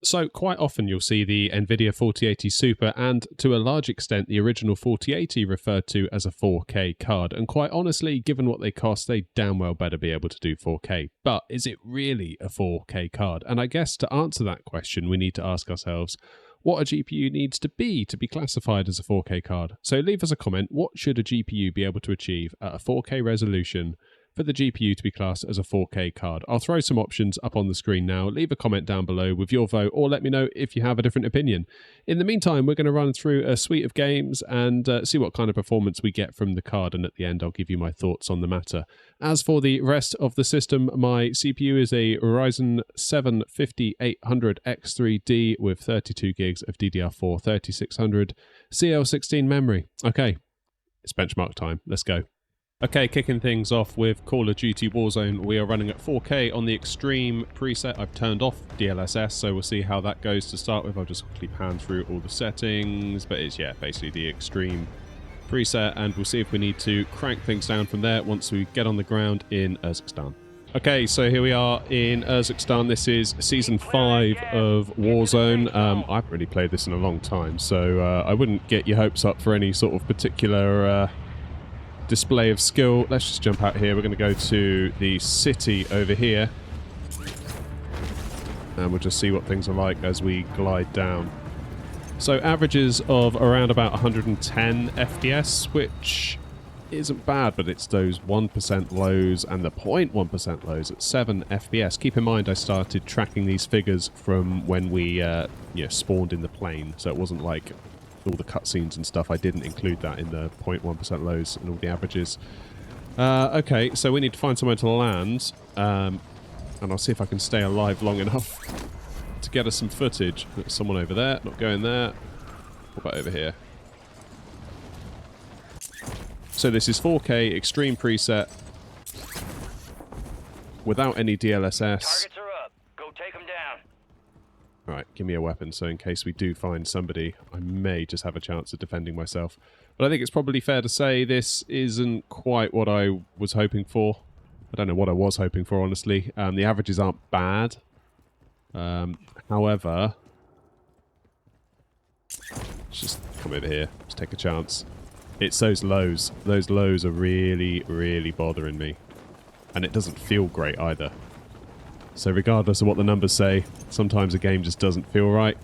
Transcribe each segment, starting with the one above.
So quite often you'll see the Nvidia 4080 Super and to a large extent the original 4080 referred to as a 4K card, and quite honestly, given what they cost, they damn well better be able to do 4K. But is it really a 4K card? And I guess to answer that question we need to ask ourselves what a GPU needs to be classified as a 4K card. So leave us a comment, what should a GPU be able to achieve at a 4K resolution for the GPU to be classed as a 4K card? I'll throw some options up on the screen now. Leave a comment down below with your vote, or let me know if you have a different opinion. In the meantime, we're going to run through a suite of games and see what kind of performance we get from the card, and at the end I'll give you my thoughts on the matter. As for the rest of the system, my CPU is a Ryzen 7 5800X3D with 32 gigs of DDR4 3600 CL16 memory. Okay, it's benchmark time. Let's go. Okay, kicking things off with Call of Duty Warzone. We are running at 4K on the Extreme preset. I've turned off DLSS, so we'll see how that goes to start with. I'll just quickly pan through all the settings, but it's, yeah, basically the Extreme preset, and we'll see if we need to crank things down from there once we get on the ground in Urzikstan. Okay, so here we are in Urzikstan. This is Season 5 of Warzone. I haven't really played this in a long time, so I wouldn't get your hopes up for any sort of particular display of skill. Let's just jump out here. We're going to go to the city over here, and we'll just see what things are like as we glide down. So averages of around about 110 FPS, which isn't bad, but it's those 1% lows and the 0.1% lows at 7 FPS. Keep in mind I started tracking these figures from when we spawned in the plane, so it wasn't like all the cutscenes and stuff. I didn't include that in the 0.1% lows and all the averages. Okay, so we need to find somewhere to land, and I'll see if I can stay alive long enough to get us some footage. There's someone over there, not going there. What about over here? So this is 4K Extreme preset without any DLSS. Targets are up. Go take them down. Alright, give me a weapon, so in case we do find somebody, I may just have a chance of defending myself. But I think it's probably fair to say this isn't quite what I was hoping for. I don't know what I was hoping for, honestly. The averages aren't bad. However, let's just come over here. Let's take a chance. It's those lows. Those lows are really, really bothering me. And it doesn't feel great either. So regardless of what the numbers say, sometimes a game just doesn't feel right.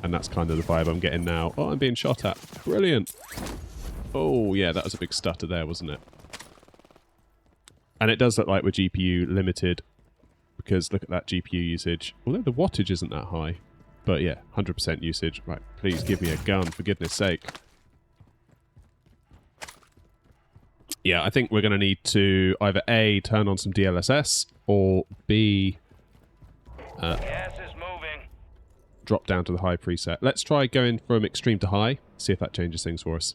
And that's kind of the vibe I'm getting now. Oh, I'm being shot at. Brilliant. Oh, yeah, that was a big stutter there, wasn't it? And it does look like we're GPU limited, because look at that GPU usage. Although the wattage isn't that high. But yeah, 100% usage. Right, please give me a gun, for goodness sake. Yeah, I think we're going to need to either A, turn on some DLSS, or B, Gas is moving. drop down to the high preset. Let's try going from extreme to high, see if that changes things for us.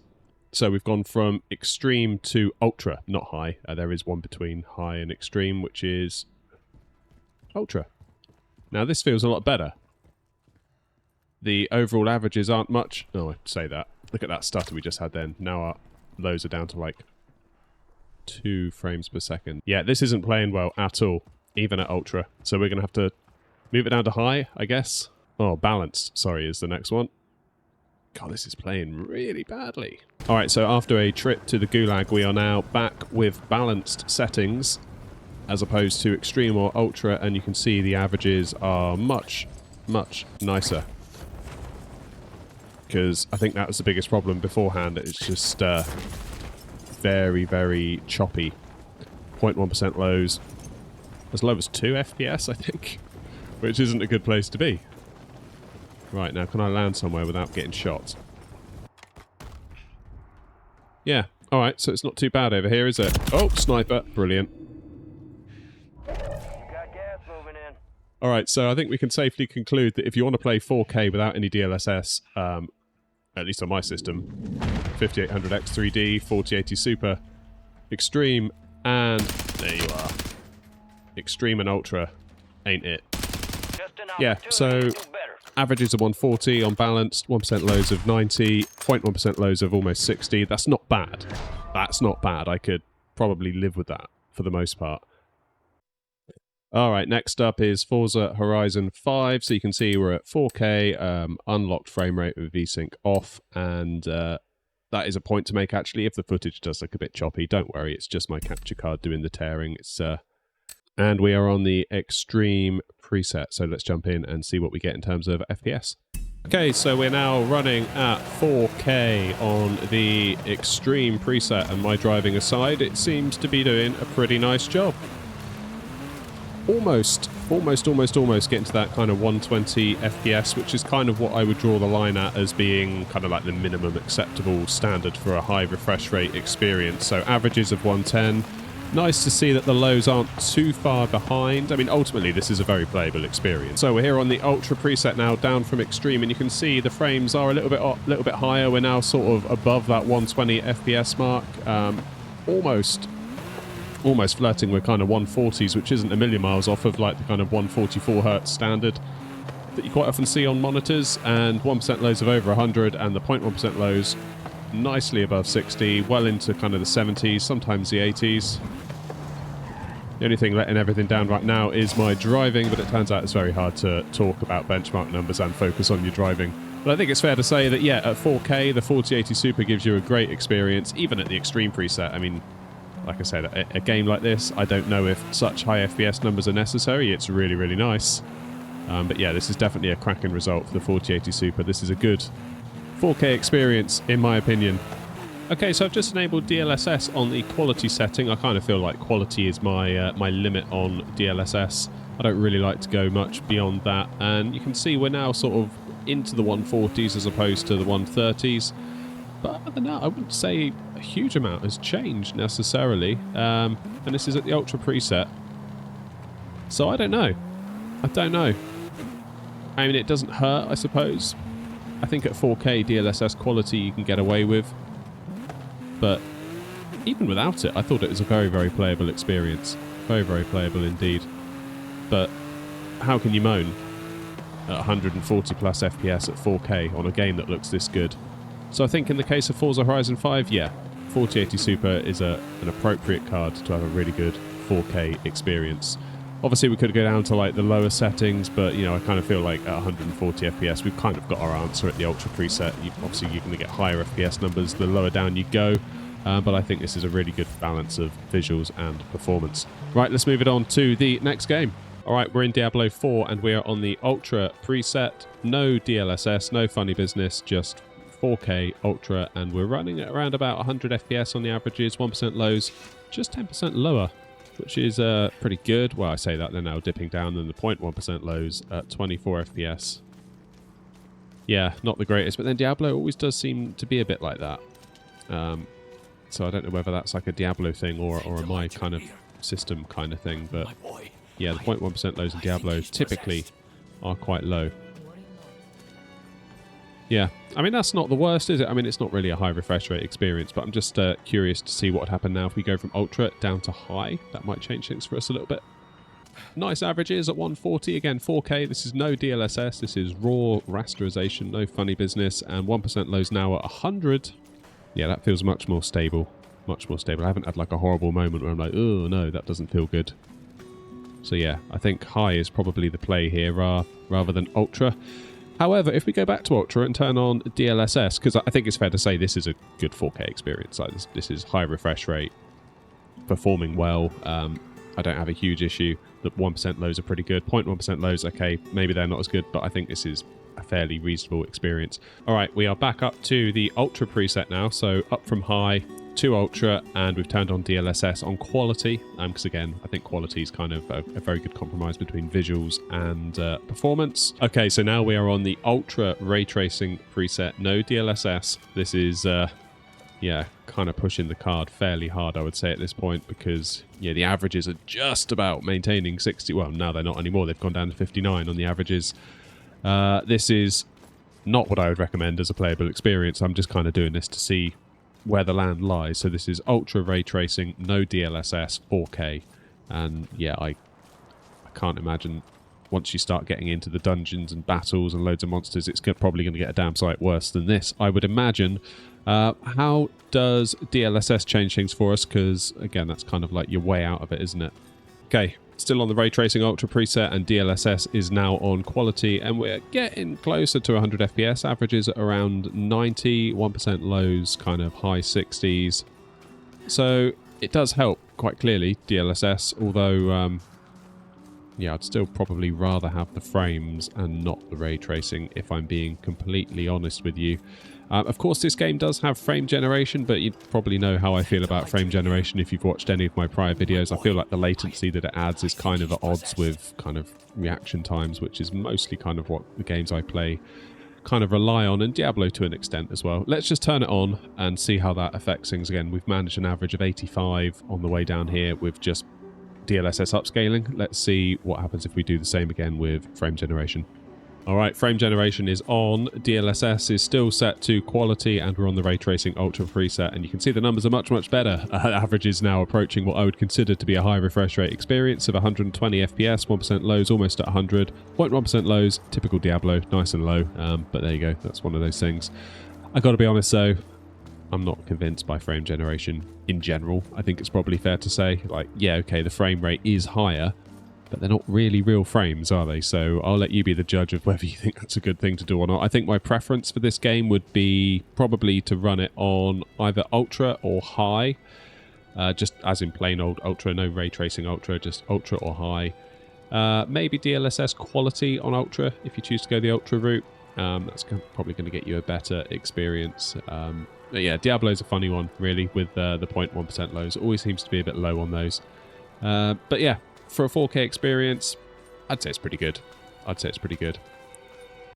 So we've gone from extreme to ultra, not high. There is one between high and extreme, which is ultra. Now this feels a lot better. The overall averages aren't much. Oh, I'd say that. Look at that stutter we just had then. Now our lows are down to like 2 frames per second. Yeah, this isn't playing well at all, even at ultra. So we're going to have to move it down to high, I guess. Oh, balanced, sorry, is the next one. God, this is playing really badly. All right, so after a trip to the Gulag, we are now back with balanced settings as opposed to extreme or ultra, and you can see the averages are much, much nicer. Because I think that was the biggest problem beforehand. It's just very, very choppy. 0.1% lows. As low as 2 FPS, I think. Which isn't a good place to be. Right, now can I land somewhere without getting shot? Yeah, alright, so it's not too bad over here, is it? Oh, sniper. Brilliant. You got gas moving in. Alright, so I think we can safely conclude that if you want to play 4K without any DLSS, at least on my system, 5800X3D, 4080 Super, Extreme, and there you are. Extreme and Ultra ain't it. Yeah, so averages of 140 on balanced, 1% lows of 90, 0.1% lows of almost 60. That's not bad. That's not bad. I could probably live with that for the most part. All right, next up is Forza Horizon 5. So you can see we're at 4K, unlocked frame rate with VSync off, and that is a point to make, actually. If the footage does look a bit choppy, don't worry, it's just my capture card doing the tearing. And we are on the Extreme preset, so let's jump in and see what we get in terms of FPS. Okay, so we're now running at 4K on the Extreme preset, and my driving aside, it seems to be doing a pretty nice job. Almost getting to that kind of 120 FPS, which is kind of what I would draw the line at as being kind of like the minimum acceptable standard for a high refresh rate experience. So averages of 110. Nice to see that the lows aren't too far behind. I mean, ultimately, this is a very playable experience. So we're here on the Ultra preset now, down from Extreme, and you can see the frames are a little bit higher. We're now sort of above that 120 FPS mark. Almost flirting with kind of 140s, which isn't a million miles off of like the kind of 144 hertz standard that you quite often see on monitors, and 1% lows of over 100, and the 0.1% lows nicely above 60, well into kind of the 70s, sometimes the 80s. The only thing letting everything down right now is my driving, but it turns out it's very hard to talk about benchmark numbers and focus on your driving. But I think it's fair to say that, yeah, at 4K, the 4080 Super gives you a great experience, even at the Extreme preset. I mean, like I said, a game like this, I don't know if such high FPS numbers are necessary. It's really, really nice. But yeah, this is definitely a cracking result for the 4080 Super. This is a good 4K experience, in my opinion. Okay, so I've just enabled DLSS on the quality setting. I kind of feel like quality is my my limit on DLSS. I don't really like to go much beyond that. And you can see we're now sort of into the 140s as opposed to the 130s. But other than that, I wouldn't say a huge amount has changed necessarily. And this is at the Ultra preset. So I don't know. I mean, it doesn't hurt, I suppose. I think at 4K DLSS quality you can get away with. But even without it, I thought it was a very, very playable experience. Very, very playable indeed. But how can you moan at 140 plus FPS at 4K on a game that looks this good? So I think in the case of Forza Horizon 5, yeah, 4080 Super is an appropriate card to have a really good 4K experience. Obviously, we could go down to like the lower settings, but you know, I kind of feel like at 140 FPS, we've kind of got our answer at the Ultra preset. Obviously, you're going to get higher FPS numbers the lower down you go, but I think this is a really good balance of visuals and performance. Right, let's move it on to the next game. All right, we're in Diablo 4, and we are on the Ultra preset. No DLSS, no funny business, just 4K Ultra, and we're running at around about 100 FPS on the averages, 1% lows, just 10% lower, which is pretty good. Well, I say that they're now dipping down than the 0.1% lows at 24 FPS. Yeah, not the greatest, but then Diablo always does seem to be a bit like that. So I don't know whether that's like a Diablo thing or a my kind of system kind of thing, but yeah, the 0.1% lows in Diablo typically are quite low. Yeah, I mean, that's not the worst, is it? I mean, it's not really a high refresh rate experience, but I'm just curious to see what would happen now if we go from Ultra down to High. That might change things for us a little bit. Nice averages at 140. Again, 4K. This is no DLSS. This is raw rasterization, no funny business. And 1% lows now at 100. Yeah, that feels much more stable. Much more stable. I haven't had like a horrible moment where I'm like, oh, no, that doesn't feel good. So yeah, I think High is probably the play here rather than Ultra. However, if we go back to Ultra and turn on DLSS, because I think it's fair to say this is a good 4K experience. Like this is high refresh rate, performing well. I don't have a huge issue. The 1% lows are pretty good. 0.1% lows, okay, maybe they're not as good, but I think this is a fairly reasonable experience. All right, we are back up to the Ultra preset now. So up from High to Ultra, and we've turned on DLSS on quality, because again, I think quality is kind of a very good compromise between visuals and performance. Okay, so now we are on the Ultra ray tracing preset, no DLSS. This is yeah, kind of pushing the card fairly hard, I would say, at this point, because yeah, the averages are just about maintaining 60. Well, now they're not anymore. They've gone down to 59 on the averages. This is not what I would recommend as a playable experience. I'm just kind of doing this to see where the land lies. So this is Ultra ray tracing, no DLSS, 4K, and yeah, I can't imagine once you start getting into the dungeons and battles and loads of monsters, it's probably going to get a damn sight worse than this, I would imagine. How does DLSS change things for us? Because again, that's kind of like your way out of it, isn't it? Okay, Still on the Ray Tracing Ultra preset, and DLSS is now on quality, and we're getting closer to 100 FPS. Averages around 90, 1% lows, kind of high 60s. So it does help quite clearly, DLSS, although yeah, I'd still probably rather have the frames and not the ray tracing, if I'm being completely honest with you. Of course, this game does have frame generation, but you probably know how I feel about frame generation if you've watched any of my prior videos. I feel like the latency that it adds is kind of at odds with kind of reaction times, which is mostly kind of what the games I play kind of rely on, and Diablo to an extent as well. Let's just turn it on and see how that affects things. Again, we've managed an average of 85 on the way down here with just DLSS upscaling. Let's see what happens if we do the same again with frame generation. Alright, frame generation is on, DLSS is still set to quality, and we're on the Ray Tracing Ultra preset, and you can see the numbers are much, much better. Average is now approaching what I would consider to be a high refresh rate experience of 120 FPS, 1% lows, almost at 100, 0.1% lows, typical Diablo, nice and low, but there you go, that's one of those things. I gotta be honest though, I'm not convinced by frame generation in general. I think it's probably fair to say, like, yeah, okay, the frame rate is higher, but they're not really real frames, are they? So I'll let you be the judge of whether you think that's a good thing to do or not. I think my preference for this game would be probably to run it on either Ultra or High. Just as in plain old Ultra, no ray tracing Ultra, just Ultra or High. Maybe DLSS quality on Ultra if you choose to go the Ultra route. That's probably going to get you a better experience. But yeah, Diablo's a funny one, really, with the 0.1% lows. It always seems to be a bit low on those. But yeah, for a 4K experience, I'd say it's pretty good.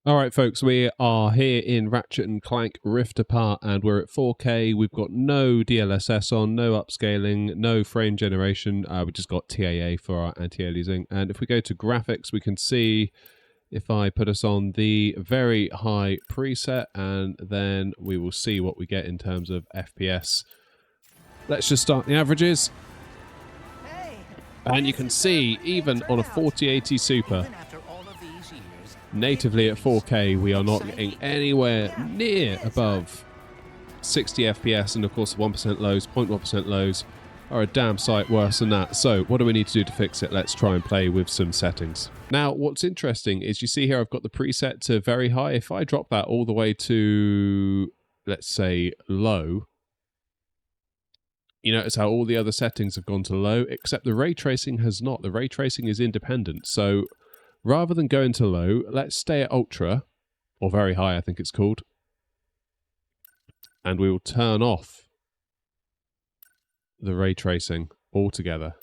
All right, folks, we are here in Ratchet and Clank Rift Apart, and we're at 4K. We've got no DLSS on, no upscaling, no frame generation. We just got TAA for our anti-aliasing. And if we go to graphics, we can see, if I put us on the very high preset, and then we will see what we get in terms of FPS. Let's just start the averages. And you can see, even on a 4080 Super, natively at 4K, we are not getting anywhere near above 60 FPS, and of course the 1% lows, 0.1% lows are a damn sight worse than that. So what do we need to do to fix it? Let's try and play with some settings. Now, what's interesting is you see here I've got the preset to very high. If I drop that all the way to, let's say, low, you notice how all the other settings have gone to low, except the ray tracing has not. The ray tracing is independent. So rather than going to low, let's stay at ultra, or very high I think it's called, and we will turn off the ray tracing altogether.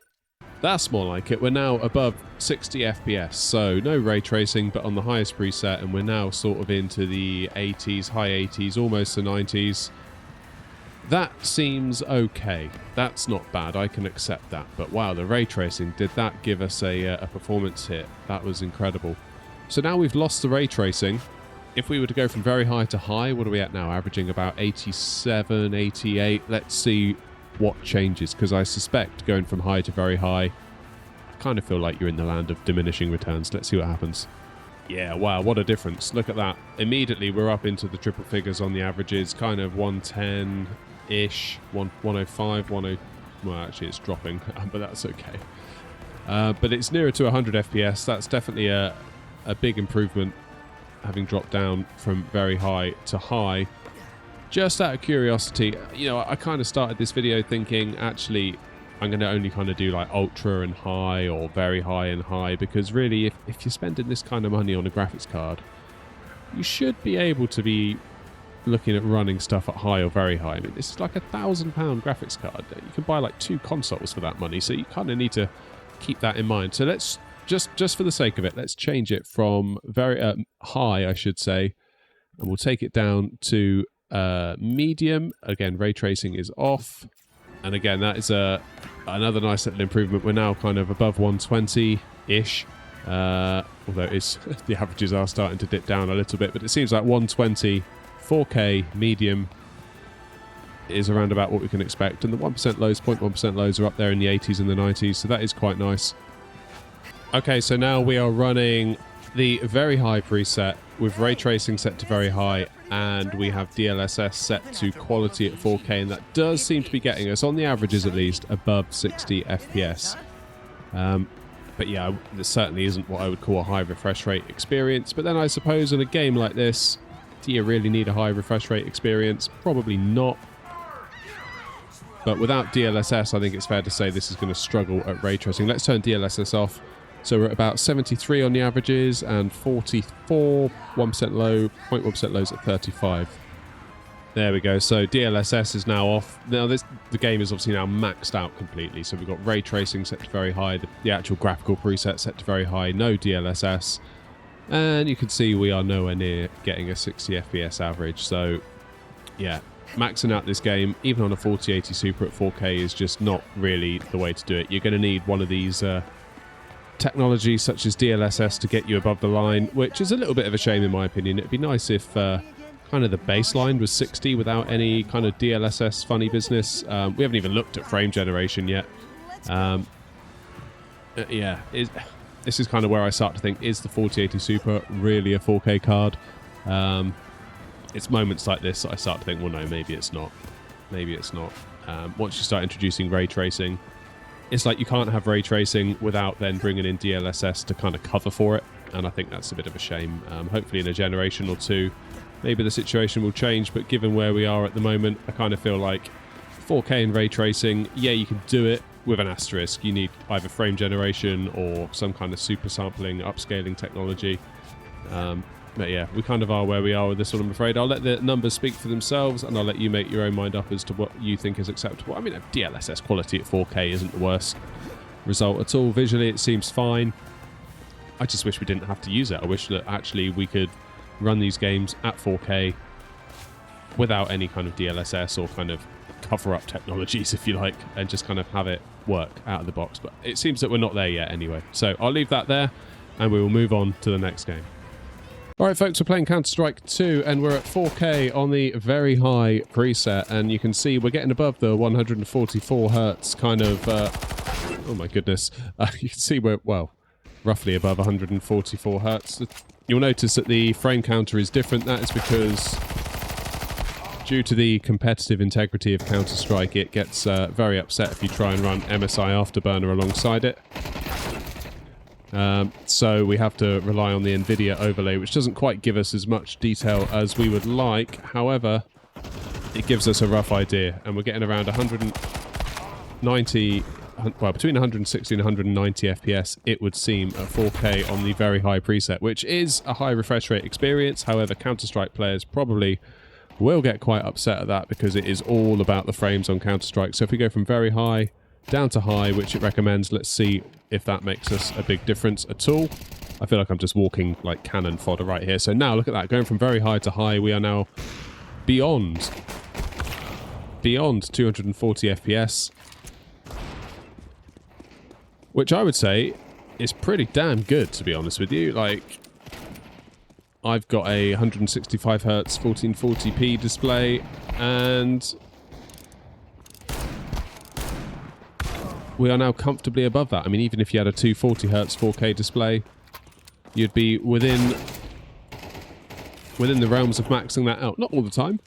That's more like it. We're now above 60 FPS, so no ray tracing, but on the highest preset, and we're now sort of into the 80s, high 80s, almost the 90s. That seems okay. That's not bad. I can accept that. But wow, the ray tracing, did that give us a performance hit? That was incredible. So now we've lost the ray tracing. If we were to go from very high to high, what are we at now? Averaging about 87, 88. Let's see what changes, because I suspect going from high to very high, I kind of feel like you're in the land of diminishing returns. Let's see what happens. Yeah, wow, what a difference. Look at that. Immediately we're up into the triple figures on the averages, kind of 110-ish, 105, 10... Well, actually it's dropping, but that's okay. But it's nearer to 100 FPS. That's definitely a big improvement, having dropped down from very high to high. Just out of curiosity, you know, I kind of started this video thinking, actually, I'm going to only kind of do like ultra and high, or very high and high, because really, if you're spending this kind of money on a graphics card, you should be able to be looking at running stuff at high or very high. I mean, this is like £1,000 graphics card. You can buy like 2 consoles for that money, so you kind of need to keep that in mind. So let's, just for the sake of it, let's change it from very high, I should say, and we'll take it down to medium. Again, ray tracing is off, and again, that is another nice little improvement. We're now kind of above 120-ish, although it's the averages are starting to dip down a little bit, but it seems like 120 4K medium is around about what we can expect, and the 1% lows, 0.1% lows are up there in the 80s and the 90s, so that is quite nice. Okay, so now we are running the very high preset with ray tracing set to very high, and we have DLSS set to quality at 4K, and that does seem to be getting us, on the averages at least, above 60 FPS. But But yeah, this certainly isn't what I would call a high refresh rate experience. But then I suppose in a game like this, do you really need a high refresh rate experience? Probably not. But without DLSS, I think it's fair to say this is going to struggle at ray tracing. Let's turn DLSS off. So we're at about 73 on the averages and 44, 1% low, 0.1% lows at 35. There we go. So DLSS is now off. Now the game is obviously now maxed out completely. So we've got ray tracing set to very high, the actual graphical preset set to very high, no DLSS. And you can see we are nowhere near getting a 60 FPS average. So yeah, maxing out this game, even on a 4080 Super at 4K, is just not really the way to do it. You're going to need one of these technologies such as DLSS to get you above the line, which is a little bit of a shame in my opinion. It'd be nice if kind of the baseline was 60 without any kind of DLSS funny business. We haven't even looked at frame generation yet. Yeah, this is kind of where I start to think, is the 4080 Super really a 4K card? It's moments like this that I start to think, well, no, maybe it's not. Maybe it's not. Once you start introducing ray tracing, it's like you can't have ray tracing without then bringing in DLSS to kind of cover for it. And I think that's a bit of a shame. Hopefully in a generation or two, maybe the situation will change. But given where we are at the moment, I kind of feel like 4K and ray tracing, yeah, you can do it with an asterisk. You need either frame generation or some kind of super sampling, upscaling technology. But yeah, we kind of are where we are with this one, I'm afraid. I'll let the numbers speak for themselves, and I'll let you make your own mind up as to what you think is acceptable. I mean, DLSS quality at 4K isn't the worst result at all. Visually, it seems fine. I just wish we didn't have to use it. I wish that actually we could run these games at 4K without any kind of DLSS or kind of cover-up technologies, if you like, and just kind of have it work out of the box. But it seems that we're not there yet anyway. So I'll leave that there, and we will move on to the next game. Alright folks, we're playing Counter-Strike 2 and we're at 4K on the very high preset, and you can see we're getting above the 144 hertz kind of, oh my goodness, you can see we're, well, roughly above 144 hertz. You'll notice that the frame counter is different. That is because due to the competitive integrity of Counter-Strike, it gets very upset if you try and run MSI Afterburner alongside it. So we have to rely on the Nvidia overlay, which doesn't quite give us as much detail as we would like. However, it gives us a rough idea, and we're getting around 190, well, between 160 and 190 FPS, it would seem, at 4K on the very high preset, which is a high refresh rate experience. However, Counter-Strike players probably will get quite upset at that because it is all about the frames on Counter-Strike. So if we go from very high down to high, which it recommends, let's see if that makes us a big difference at all. I feel like I'm just walking like cannon fodder right here. So now look at that, going from very high to high, we are now beyond 240 FPS, which I would say is pretty damn good, to be honest with you. Like, I've got a 165 hertz 1440p display, and we are now comfortably above that. I mean, even if you had a 240 hertz 4K display, you'd be within the realms of maxing that out. Not all the time,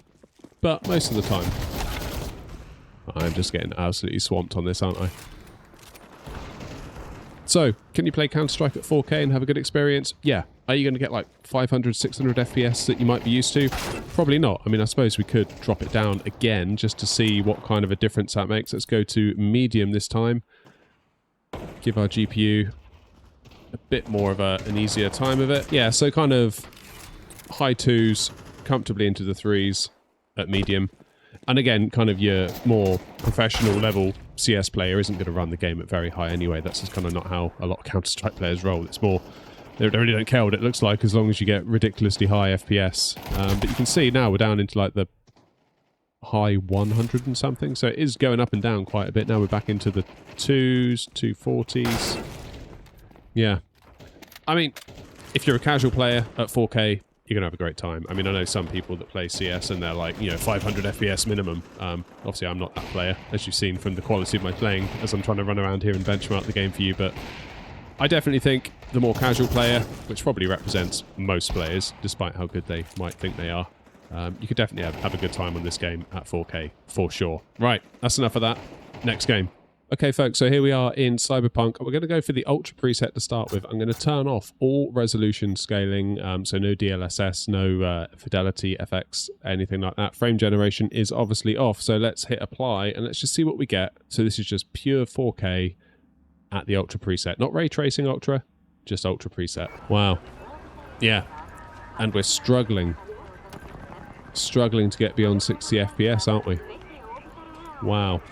but most of the time. I'm just getting absolutely swamped on this, aren't I? So, can you play Counter-Strike at 4K and have a good experience? Yeah. Are you going to get like 500, 600 FPS that you might be used to? Probably not. I mean, I suppose we could drop it down again just to see what kind of a difference that makes. Let's go to medium this time. Give our GPU a bit more of an easier time of it. Yeah, so kind of high 2s, comfortably into the 3s at medium. And again, kind of your more professional level CS player isn't going to run the game at very high anyway. That's just kind of not how a lot of Counter-Strike players roll. It's more, they really don't care what it looks like as long as you get ridiculously high FPS. But you can see now we're down into like the high 100 and something. So it is going up and down quite a bit. Now we're back into the 2s, 240s. Yeah. I mean, if you're a casual player at 4K, you're going to have a great time. I mean, I know some people that play CS and they're like, you know, 500 FPS minimum. Obviously, I'm not that player, as you've seen from the quality of my playing as I'm trying to run around here and benchmark the game for you. But I definitely think the more casual player, which probably represents most players, despite how good they might think they are, you could definitely have a good time on this game at 4K, for sure. Right, that's enough of that. Next game. Okay, folks, so here we are in Cyberpunk. We're going to go for the Ultra preset to start with. I'm going to turn off all resolution scaling, so no DLSS, no fidelity, FX, anything like that. Frame generation is obviously off, so let's hit apply and let's just see what we get. So this is just pure 4K at the Ultra preset. Not ray tracing Ultra, just Ultra preset. Wow. Yeah. And we're struggling to get beyond 60 FPS, aren't we? Wow.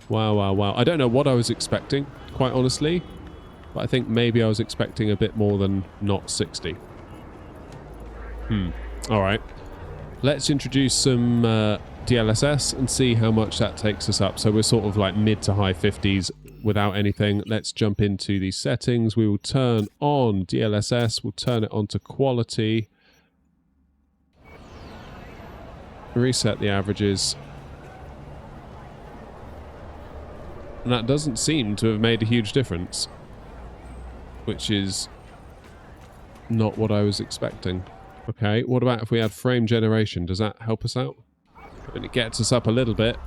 Wow, wow, wow. I don't know what I was expecting, quite honestly, but I think maybe I was expecting a bit more than not 60. Alright. Let's introduce some DLSS and see how much that takes us up. So we're sort of like mid to high 50s without anything. Let's jump into these settings. We will turn on DLSS. We'll turn it on to quality. Reset the averages. And that doesn't seem to have made a huge difference, which is not what I was expecting. Okay, what about if we add frame generation? Does that help us out? And it gets us up a little bit,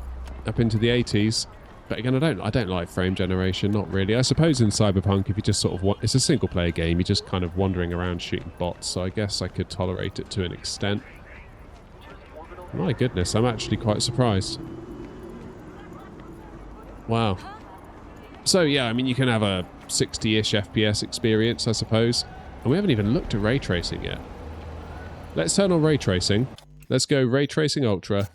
up into the 80s. But again, I don't like frame generation, not really. I suppose in Cyberpunk, if you just sort of want, it's a single player game, you're just kind of wandering around shooting bots, so I guess I could tolerate it to an extent. My goodness, I'm actually quite surprised. Wow. So yeah, I mean, you can have a 60-ish FPS experience, I suppose. And we haven't even looked at ray tracing yet. Let's turn on ray tracing. Let's go ray tracing ultra,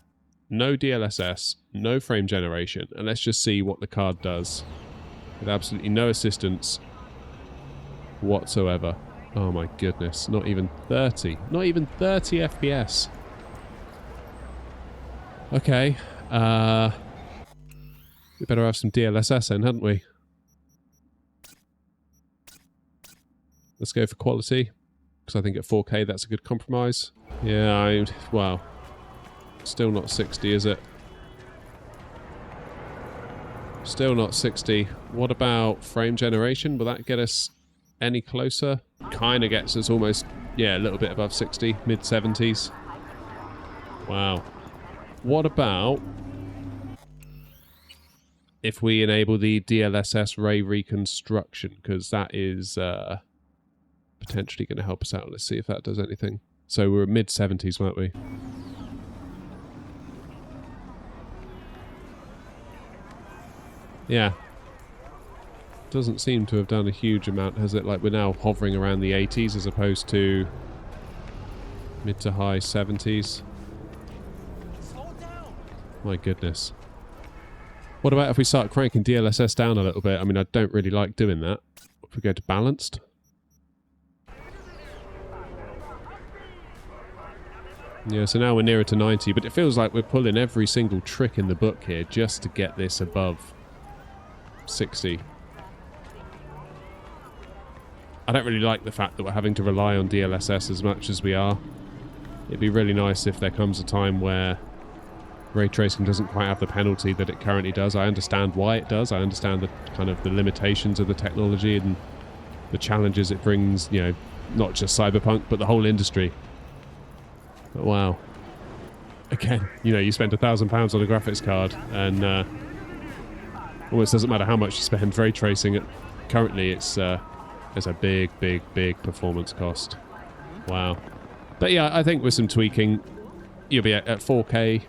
no DLSS, no frame generation, and let's just see what the card does with absolutely no assistance whatsoever. Oh my goodness, not even 30. Not even 30 FPS. Okay, we better have some DLSS then, hadn't we? Let's go for quality, because I think at 4K that's a good compromise. Yeah, wow. Still not 60, is it? Still not 60. What about frame generation? Will that get us any closer? Kind of gets us almost, yeah, a little bit above 60, mid-70s. Wow. What about if we enable the DLSS ray reconstruction, because that is potentially going to help us out. Let's see if that does anything. So we're mid-70s, weren't we? Yeah. Doesn't seem to have done a huge amount, has it? Like, we're now hovering around the 80s as opposed to mid to high 70s. My goodness. What about if we start cranking DLSS down a little bit? I mean, I don't really like doing that. If we go to balanced. Yeah, so now we're nearer to 90, but it feels like we're pulling every single trick in the book here just to get this above 60. I don't really like the fact that we're having to rely on DLSS as much as we are. It'd be really nice if there comes a time where ray tracing doesn't quite have the penalty that it currently does. I understand why it does. I understand the kind of the limitations of the technology and the challenges it brings, you know, not just Cyberpunk, but the whole industry. But wow. Again, you know, you spend £1,000 on a graphics card and almost doesn't matter how much you spend ray tracing it. Currently, it's a big, big, big performance cost. Wow. But yeah, I think with some tweaking, you'll be at 4K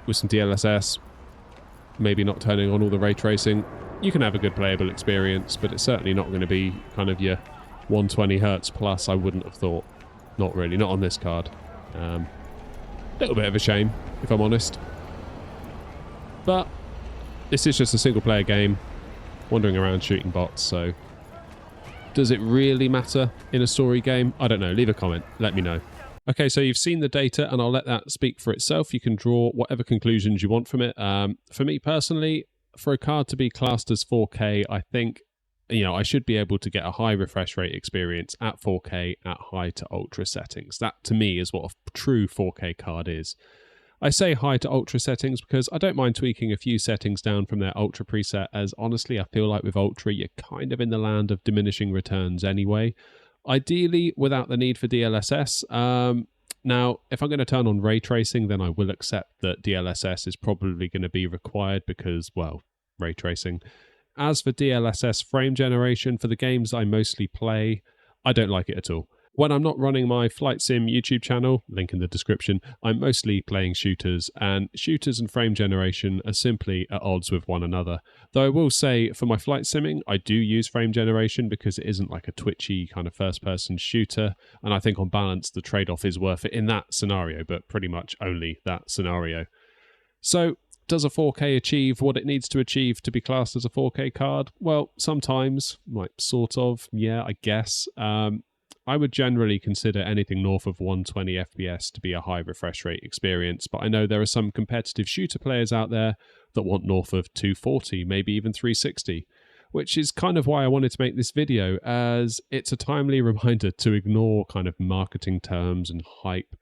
with some DLSS, maybe not turning on all the ray tracing. You can have a good playable experience, but it's certainly not going to be kind of your 120 Hz plus, I wouldn't have thought. Not really, not on this card. Little bit of a shame, if I'm honest. But this is just a single player game, wandering around shooting bots, so does it really matter in a story game? I don't know. Leave a comment. Let me know. Okay, so you've seen the data, and I'll let that speak for itself. You can draw whatever conclusions you want from it. For me personally, for a card to be classed as 4K, I think, you know, I should be able to get a high refresh rate experience at 4K at high to ultra settings. That, to me, is what a true 4K card is. I say high to ultra settings because I don't mind tweaking a few settings down from their ultra preset, as honestly, I feel like with ultra, you're kind of in the land of diminishing returns anyway. Ideally, without the need for DLSS. Now, if I'm going to turn on ray tracing, then I will accept that DLSS is probably going to be required because, well, ray tracing. As for DLSS frame generation, for the games I mostly play, I don't like it at all. When I'm not running my Flight Sim YouTube channel, link in the description, I'm mostly playing shooters, and shooters and frame generation are simply at odds with one another. Though I will say, for my flight simming, I do use frame generation because it isn't like a twitchy kind of first-person shooter, and I think on balance the trade-off is worth it in that scenario, but pretty much only that scenario. So, does a 4K achieve what it needs to achieve to be classed as a 4K card? Well, sometimes, like sort of, yeah, I guess. I would generally consider anything north of 120 FPS to be a high refresh rate experience, but I know there are some competitive shooter players out there that want north of 240, maybe even 360, which is kind of why I wanted to make this video, as it's a timely reminder to ignore kind of marketing terms and hype.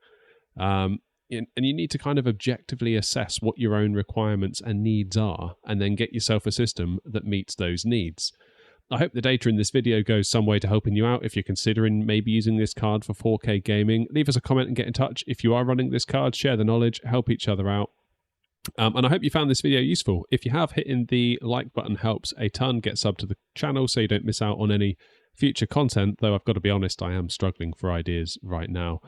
And you need to kind of objectively assess what your own requirements and needs are, and then get yourself a system that meets those needs. I hope the data in this video goes some way to helping you out if you're considering maybe using this card for 4K gaming. Leave us a comment and get in touch. If you are running this card, share the knowledge, help each other out. And I hope you found this video useful. If you have, hitting the like button helps a ton. Get sub to the channel so you don't miss out on any future content, though I've got to be honest, I am struggling for ideas right now.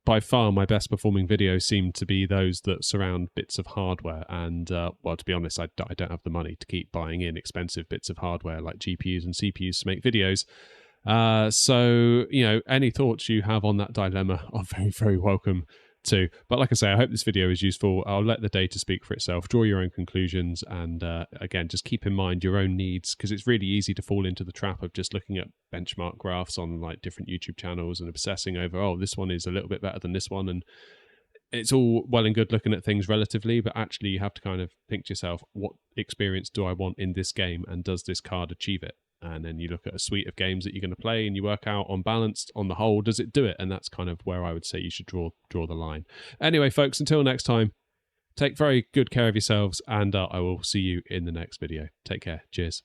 By far, my best performing videos seem to be those that surround bits of hardware. And, well, to be honest, I don't have the money to keep buying in expensive bits of hardware like GPUs and CPUs to make videos. So, you know, any thoughts you have on that dilemma are very, very welcome too. But like I say, I hope this video is useful. I'll let the data speak for itself. Draw your own conclusions. And again, just keep in mind your own needs, because it's really easy to fall into the trap of just looking at benchmark graphs on like different YouTube channels and obsessing over, oh, this one is a little bit better than this one. And it's all well and good looking at things relatively, but actually you have to kind of think to yourself, what experience do I want in this game? And does this card achieve it? And then you look at a suite of games that you're going to play and you work out on balance, on the whole, does it do it? And that's kind of where I would say you should draw the line. Anyway, folks, until next time, take very good care of yourselves, and I will see you in the next video. Take care. Cheers.